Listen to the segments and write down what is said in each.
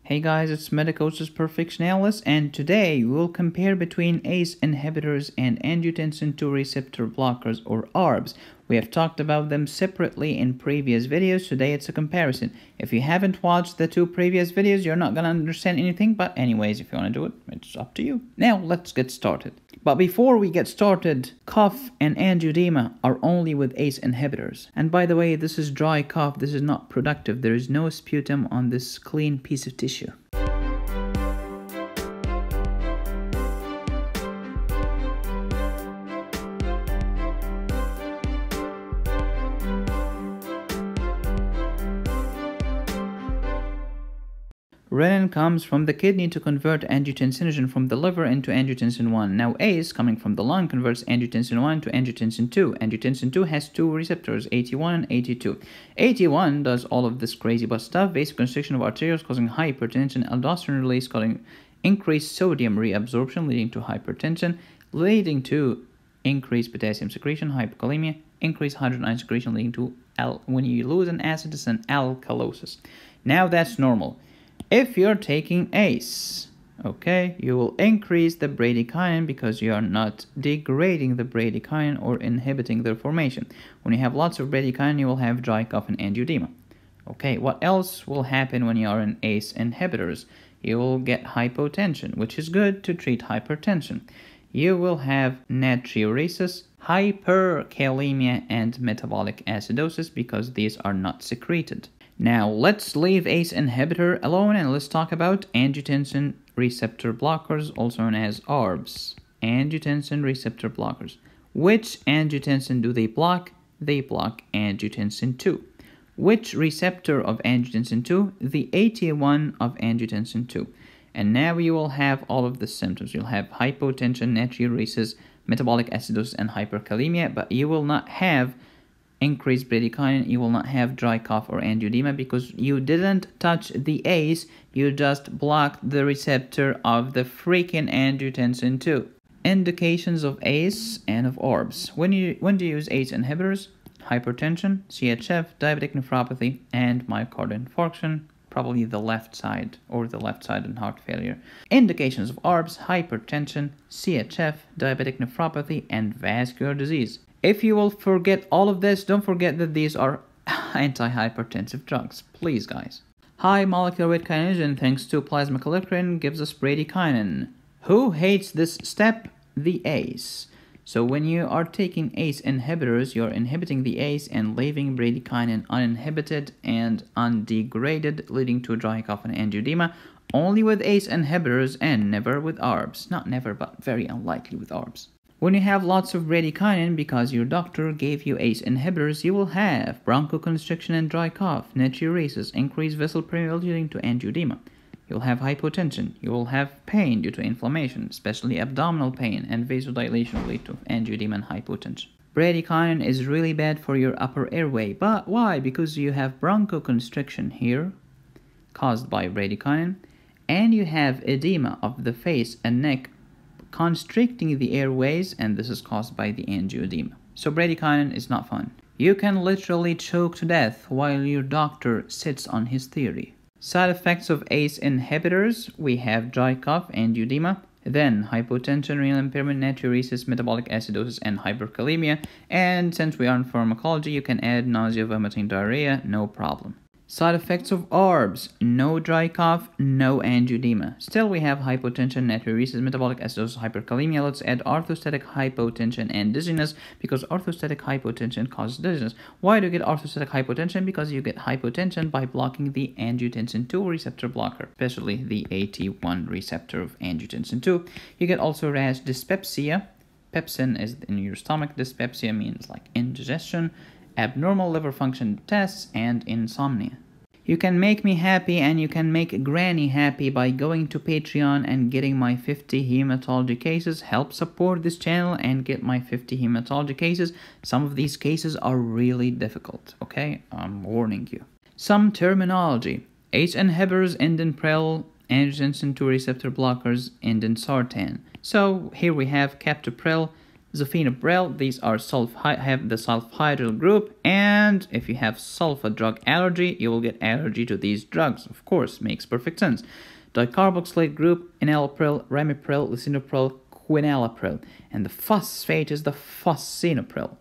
Hey guys, it's Medicosis Perfectionalis, and today we'll compare between ACE inhibitors and angiotensin II receptor blockers, or ARBs. We have talked about them separately in previous videos. Today it's a comparison. If you haven't watched the two previous videos, you're not gonna understand anything, but anyways, if you want to do it, it's up to you. Now let's get started. But before we get started, cough and angioedema are only with ACE inhibitors. And by the way, this is dry cough, this is not productive. There is no sputum on this clean piece of tissue. Renin comes from the kidney to convert angiotensinogen from the liver into angiotensin 1. Now ACE, coming from the lung, converts angiotensin 1 to angiotensin 2. Angiotensin 2 has two receptors, AT1 and AT2. AT1 does all of this crazy butt stuff, vasoconstriction of arterioles causing hypertension, aldosterone release causing increased sodium reabsorption leading to hypertension, leading to increased potassium secretion, hypokalemia, increased hydrogen ion secretion leading to, when you lose an acid, it's an alkalosis. Now that's normal. If you're taking ACE, okay, you will increase the bradykinin because you are not degrading the bradykinin or inhibiting their formation. When you have lots of bradykinin, you will have dry cough and angioedema. Okay, what else will happen when you are on ACE inhibitors? You will get hypotension, which is good to treat hypertension. You will have natriuresis, hyperkalemia, and metabolic acidosis because these are not secreted. Now, let's leave ACE inhibitor alone and let's talk about angiotensin receptor blockers, also known as ARBs. Angiotensin receptor blockers. Which angiotensin do they block? They block angiotensin II. Which receptor of angiotensin II? The AT1 of angiotensin II. And now you will have all of the symptoms. You'll have hypotension, natriuresis, metabolic acidosis, and hyperkalemia, but you will not have increased bradykinin, you will not have dry cough or angioedema because you didn't touch the ACE, you just blocked the receptor of the freaking angiotensin II. Indications of ACE and of ARBs. When do you use ACE inhibitors? Hypertension, CHF, diabetic nephropathy, and myocardial infarction, probably the left side or the left side in heart failure. Indications of ARBs: hypertension, CHF, diabetic nephropathy, and vascular disease. If you will forget all of this, don't forget that these are antihypertensive drugs. Please, guys. High molecular weight kininogen thanks to plasma kallikrein gives us bradykinin. Who hates this step? The ACE. So when you are taking ACE inhibitors, you're inhibiting the ACE and leaving bradykinin uninhibited and undegraded, leading to dry cough and angioedema. Only with ACE inhibitors and never with ARBs. Not never, but very unlikely with ARBs. When you have lots of bradykinin because your doctor gave you ACE inhibitors, you will have bronchoconstriction and dry cough, natriuresis, increased vessel permeability leading to angioedema. You'll have hypotension. You will have pain due to inflammation, especially abdominal pain, and vasodilation will lead to angioedema and hypotension. Bradykinin is really bad for your upper airway, but why? Because you have bronchoconstriction here, caused by bradykinin, and you have edema of the face and neck, constricting the airways, and this is caused by the angioedema. So bradykinin is not fun. You can literally choke to death while your doctor sits on his theory. Side effects of ACE inhibitors: we have dry cough, angioedema, then hypotension, renal impairment, natriuresis, metabolic acidosis, and hyperkalemia. And since we are in pharmacology, you can add nausea, vomiting, diarrhea, no problem. Side effects of ARBs: no dry cough, no angioedema. Still, we have hypotension, natriuresis, metabolic acidosis, hyperkalemia. Let's add orthostatic hypotension and dizziness because orthostatic hypotension causes dizziness. Why do you get orthostatic hypotension? Because you get hypotension by blocking the angiotensin II receptor blocker, especially the AT1 receptor of angiotensin II. You get also rash, dyspepsia. Pepsin is in your stomach. Dyspepsia means like indigestion. Abnormal liver function tests, and insomnia. You can make me happy and you can make Granny happy by going to Patreon and getting my 50 hematology cases. Help support this channel and get my 50 hematology cases. Some of these cases are really difficult, okay? I'm warning you. Some terminology: ACE inhibitors end in prel, angiotensin II receptor blockers end in sartan. So here we have captopril, Zofinopril, these are have the sulfhydryl group, and if you have sulfa drug allergy, you will get allergy to these drugs. Of course, makes perfect sense. Dicarboxylate group, enalapril, ramipril, lisinopril, quinalapril, and the phosphate is the phosphinopril.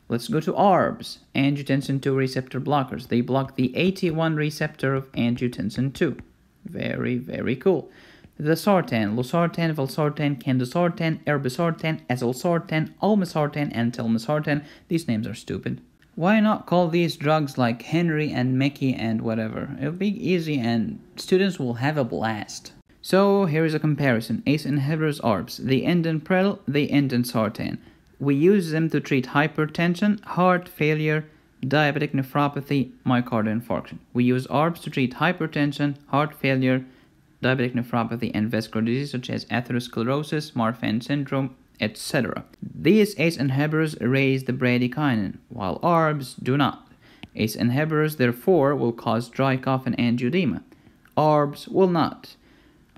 Let's go to ARBs, angiotensin 2 receptor blockers. They block the AT1 receptor of angiotensin 2. Very, very cool. The sartan, losartan, valsartan, candesartan, irbesartan, azilsartan, olmesartan, and telmisartan. These names are stupid. Why not call these drugs like Henry and Mickey and whatever? It'll be easy and students will have a blast. So here is a comparison. ACE inhibitors, ARBs. They end in pril, they end in sartan. We use them to treat hypertension, heart failure, diabetic nephropathy, myocardial infarction. We use ARBs to treat hypertension, heart failure, diabetic nephropathy, and vascular disease such as atherosclerosis, Marfan syndrome, etc. These ACE inhibitors raise the bradykinin, while ARBs do not. ACE inhibitors, therefore, will cause dry cough and angioedema. ARBs will not.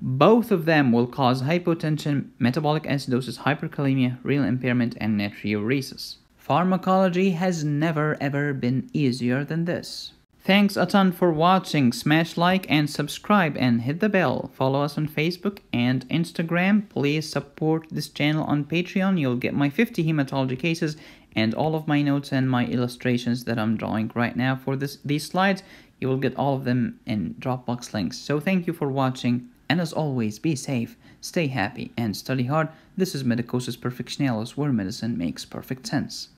Both of them will cause hypotension, metabolic acidosis, hyperkalemia, renal impairment, and natriuresis. Pharmacology has never ever been easier than this. Thanks a ton for watching. Smash like and subscribe and hit the bell. Follow us on Facebook and Instagram. Please support this channel on Patreon. You'll get my 50 hematology cases and all of my notes and my illustrations that I'm drawing right now for these slides. You will get all of them in Dropbox links. So thank you for watching. And as always, be safe, stay happy, and study hard. This is Medicosis Perfectionalis, where medicine makes perfect sense.